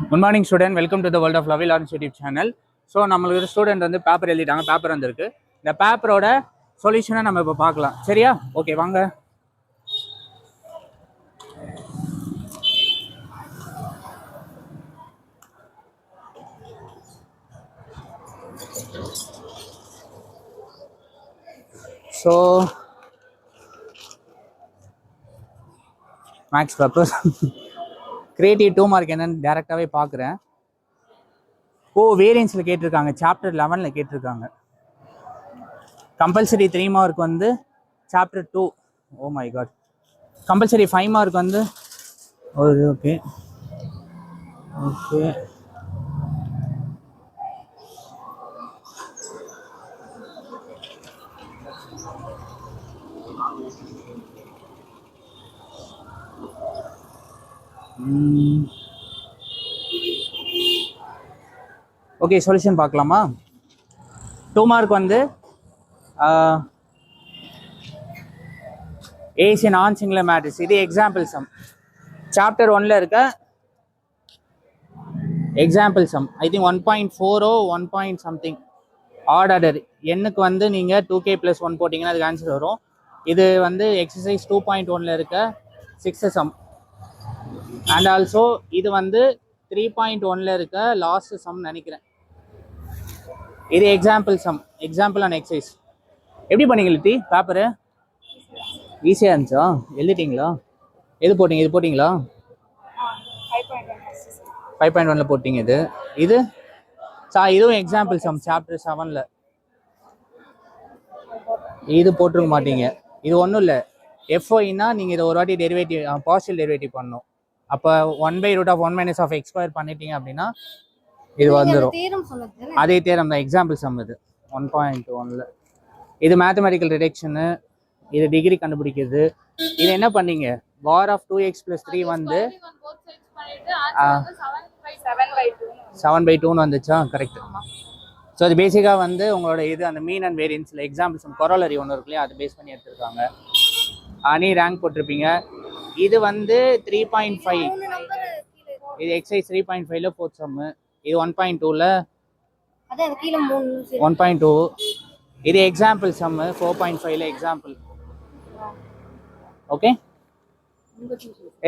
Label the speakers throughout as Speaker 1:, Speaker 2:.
Speaker 1: Good morning, student. Welcome to the World of Love Lawrence YouTube channel. So, நம்மளுக்கு ஒரு student வந்து paper எழுதிட்டாங்க. Paper வந்திருக்கு. இந்த பேப்பரோட சொல்யூஷனை நம்ம இப்போ பார்க்கலாம். சரியா? ஓகே வாங்க. So maths paper creative 2 mark என்னன்னு டேரெக்டாகவே பார்க்குறேன். வேரியன்ஸில் கேட்டிருக்காங்க, சாப்டர் 11 கேட்டிருக்காங்க. கம்பல்சரி 3 மார்க் வந்து chapter 2. Oh my god. Compulsory 5 mark வந்து ஓகே ஓகே ஓகே சொல்யூஷன் பார்க்கலாமா? 2 மார்க் வந்து ஏசி நான் சிங்குலர் மேட்ரிக்ஸ். இது எக்ஸாம்பிள் சம். சாப்டர் 1ல இருக்க example sum. I think 1.4 1 point something order எண்ணுக்கு வந்து நீங்கள் 2k + 1 போட்டிங்கன்னா அதுக்கு ஆன்சர் வரும். இது வந்து எக்ஸசைஸ் 2.1ல இருக்க 6th சம். அண்ட் ஆல்சோ இது வந்து 3.1ல இருக்க லாஸ்ட் சம் நினைக்கிறேன். இது example sum, example and exercise. எப்படி பண்ணீங்க லித்தி பேப்பரு? ஈஸியாக இருந்துச்சா? எழுதிட்டீங்களா? எது போட்டிங்க? இது போட்டிங்களா? 5.1ல போட்டிங்க. இது இதுவும் எக்ஸாம்பிள் சம் சாப்டர் 7ல். இது போட்டிருக்க மாட்டீங்க. இது ஒன்றும் இல்லை. எஃப்ஒய்னா நீங்கள் இதை ஒரு வாட்டி டெரிவேட்டிவ் பார்ஷியல் டெரிவேட்டிவ் பண்ணணும். அப்போ 1/√(1 - x² பண்ணிட்டீங்க அப்படின்னா இது வந்துடும். அதே தேரம் தான், எக்ஸாம்பிள் சம். இது 1.1ல். இது மேத்தமெட்டிக்கல் ரிடக்ஷனு, இது டிகிரி கண்டுபிடிக்கிறது. இது என்ன பண்ணீங்க? வார் ஆஃப் 2x + 3 வந்து 7/2 வந்துச்சா? கரெக்ட். ஸோ அது பேசிக்காக வந்து உங்களோட இது அந்த மீன் அண்ட் வேரியன்ஸில் எக்ஸாம்பிள் சம் கொரோலரி ஒன்று இருக்கு இல்லையா, அது பேஸ் பண்ணி எடுத்துருக்காங்க. அனி ரேங்க் போட்டிருப்பீங்க. இது வந்து 3.5. இது எக்ஸசைஸ் 3.5ல 4th சம்மு. இது 1.2ல 1.2. இது example sum 4.5ல example. Okay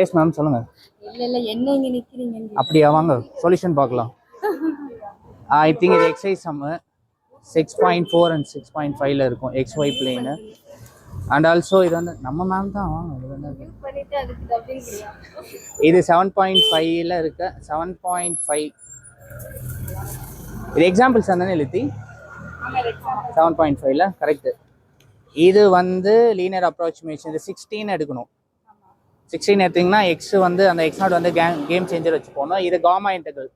Speaker 1: yes ma'am சொல்லுங்க. அப்படியா? வாங்க சொல்யூஷன் பார்க்கலாம். ஐ திங்க் இது எக்ஸசைஸ் சம்மு 6.4 அண்ட் 6.5ல இருக்கும் XY பிளேனு. அண்ட் ஆல்சோ இது வந்து நம்ம மேம் தான். இது 7.5ல இருக்க 7.5. இது எக்ஸாம்பிள்ஸ் தானே எழுதி 7.5ல கரெக்டு. இது வந்து லீனியர் அப்ராக்சிமேஷன். இது 16 எடுக்கணும். 16 எடுத்தீங்கன்னா எக்ஸ் வந்து அந்த x0 வந்து கேம் சேஞ்சர் வச்சு போகணும். இது காமா இன்டெக்ரல்.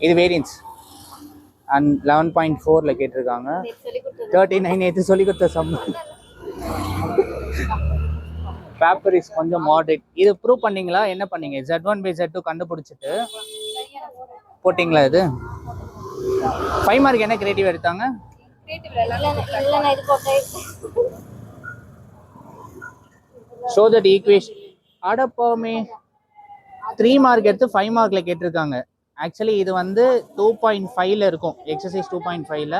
Speaker 1: இது வேரியன்ஸ். அண்ட் 11.4ல கேட்டிருக்காங்க. 39 நேற்று சொல்லி கொடுத்த சம். பேப்பர் இஸ் கொஞ்சம் மாடரேட். இது ப்ரூவ் பண்ணீங்களா? என்ன பண்ணீங்க? Z1/Z2 கண்டுபிடிச்சிட்டு போட்டிங்களா? இது 5 மார்க் என்ன கிரியேட்டிவ் எடுத்தாங்க? Show that equation. அடப்போமே 3 மார்க் எடுத்து 5 மார்க்ல கேட்டிருக்காங்க. ஆக்சுவலி இது வந்து 2.5ல இருக்கும், எக்ஸசைஸ் 2.5ல.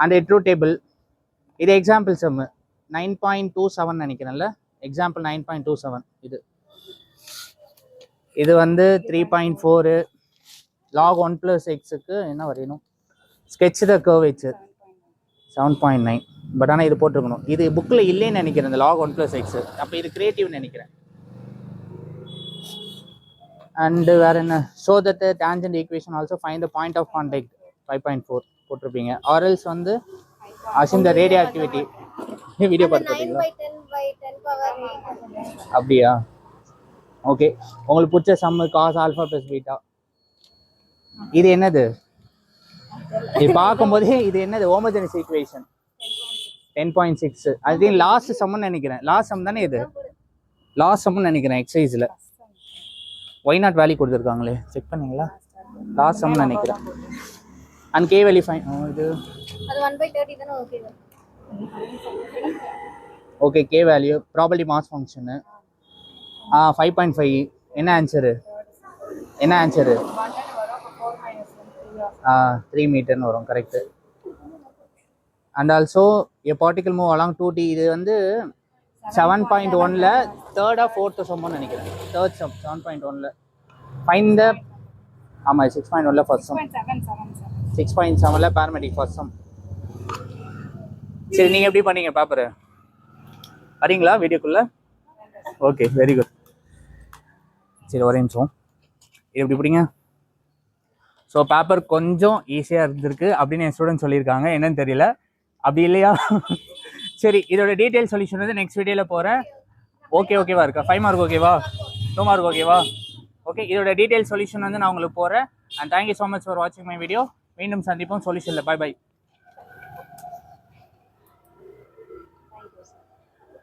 Speaker 1: அந்த ட்ரூ டேபிள். இது எக்ஸாம்பிள் சம்மு 9.27 நினைக்கிறேன்ல. எக்ஸாம்பிள் 9.27. இது வந்து 3.4. log 1 + xக்கு என்ன வரையணும்? Sketch the curvature 7.9. பட் ஆனால் இது போட்டிருக்கணும். இது புக்கில் இல்லைன்னு நினைக்கிறேன், இந்த log 1 + x. அப்போ இது கிரியேட்டிவ்னு நினைக்கிறேன். அண்டு வேற என்ன? Show that tangent equation also find the point of contact 5.4 போட்டிருப்பீங்க. ஆர்எல்ஸ் வந்து அசிம் த ரேடியோ ஆக்டிவிட்டி. வீடியோ பார்த்துருப்பீங்களா? அப்படியா? ஓகே. உங்களுக்கு பிடிச்ச சம்மு காஸ் ஆல்ஃபா + பீட்டா. இது என்னது? இது பார்க்கும்போதே இது என்னது? Homogeneous equation 10.6. அது லாஸ்ட் சம்முன்னு நினைக்கிறேன். லாஸ்ட் சம் தானே இது? லாஸ்ட் சம்முன்னு நினைக்கிறேன் எக்ஸசைஸில். Y0 வேல்யூ கொடுத்துருக்காங்களே, செக் பண்ணீங்களா? லாஸ்ட் சம்னு நினைக்கிறேன். And K value fine. இது 1/30 தானே? Okay K value probability mass function 5.5. என்ன ஆன்சரு? என்ன ஆன்சரு? 3 மீட்டர்னு வரும், correct. And also a particle move along 2t. இது வந்து 7.1ல தேர்டா ஃபோர்த்து சம்னு நினைக்கிறேன். தேர்ட் சம் 7.1ல ஃபைன் த. ஆமாம் 6.1ல ஃபர்ஸ்ட் சம். 6.7ல பேராமெடிக் ஃபர்ஸ்ட் சம். சரி, நீங்கள் எப்படி பண்ணீங்க பேப்பரு? வரீங்களா வீடியோக்குள்ளே? Okay, very good. சரி, ஒரே நிமிஷம். இது எப்படி பிடிங்க. ஸோ பேப்பர் கொஞ்சம் ஈஸியாக இருந்திருக்கு அப்படின்னு என் ஸ்டூடெண்ட் சொல்லியிருக்காங்க. என்னன்னு தெரியல, அப்படி இல்லையா? சரி, இதோட டீட்டெயில் சொல்யூஷன் வந்து நெக்ஸ்ட் வீடியோவில் போகிறேன். ஓகேவா இருக்கா? 5 மார்க் ஓகேவா? 2 மார்க் ஓகேவா? ஓகே, இதோட டீட்டெயில் சொல்யூஷன் வந்து நான் உங்களுக்கு போகிறேன். And thank you so much for வாட்சிங் மை வீடியோ. மீண்டும் சந்திப்போம் சொல்யூஷனில். By by.